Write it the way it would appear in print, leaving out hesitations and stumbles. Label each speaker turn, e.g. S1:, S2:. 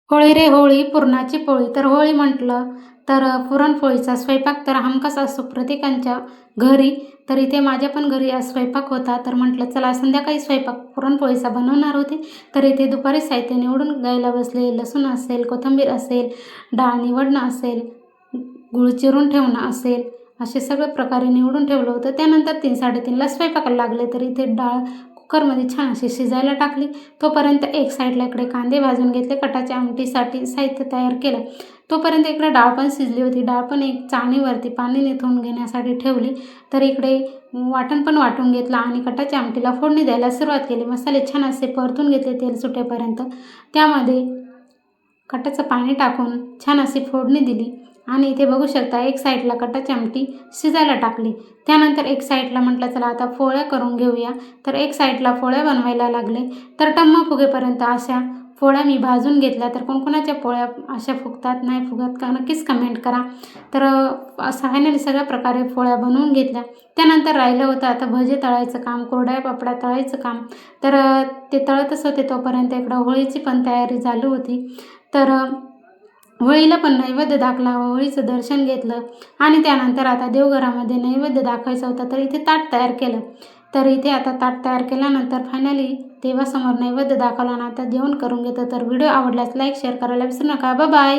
S1: होळी रे होळी पुरणाची पोळी. तर होळी म्हटलं तर पुरणपोळीचा स्वयंपाक तर हमखास असतो प्रत्येकाच्या घरी. तर इथे माझ्या पण घरी आज स्वयंपाक होता. तर म्हटलं चला संध्याकाळी स्वयंपाक पुरणपोळीचा बनवणार होते. तर इथे दुपारी साहित्य निवडून घ्यायला बसले. लसूण असेल, कोथिंबीर असेल, डाळ निवडणं असेल, गूळ चिरून ठेवणं असेल, असे सगळे प्रकारे निवडून ठेवलं होतं. त्यानंतर 3-3:30ला स्वयंपाकाला लागले. तर इथे डाळ कुकरमध्ये छान अशी शिजायला टाकली. तोपर्यंत एक साईडला इकडे कांदे भाजून घेतले. कटाच्या आमटीसाठी साहित्य तयार केलं. तोपर्यंत इकडे डाळ पण शिजली होती. डाळ पण एक चाळणीवरती पाणी निथळून घेण्यासाठी ठेवली. तर इकडे वाटण पण वाटून घेतलं आणि कटाच्या आमटीला फोडणी द्यायला सुरुवात केली. मसाले छान असे परतून घेतले तेल सुटेपर्यंत. त्यामध्ये कटाचं पाणी टाकून छान अशी फोडणी दिली आणि इथे बघू शकता एक साईडला कटाची आमटी शिजायला टाकली. त्यानंतर एक साईडला म्हटलं चला आता पोळ्या करून घेऊया. तर एक साईडला पोळ्या बनवायला लागले. तर टम्म फुगेपर्यंत अशा पोळ्या मी भाजून घेतल्या. तर कोणकोणाच्या पोळ्या अशा फुगतात नाही फुगत का नक्कीच कमेंट करा. तर असं फायनली सगळ्या प्रकारे पोळ्या बनवून घेतल्या. त्यानंतर राहिलं होतं आता भजे तळायचं काम, कुरडया पापड्या तळायचं काम. तर ते तळतच होते तोपर्यंत इकडं होळीची पण तयारी चालू होती. तर होळीला पण नैवेद्य दाखला, होळीचं दर्शन घेतलं आणि त्यानंतर आता देवघरामध्ये नैवेद्य दाखवायचा होता. तर इथे ताट तयार केलं. तर इथे आता ताट तयार केल्यानंतर फायनली देवासमोर नैवेद्य दाखवला आणि आता जेवण करून घेतो. तर व्हिडिओ आवडल्यास लाईक शेअर करायला विसरू नका. Bye bye.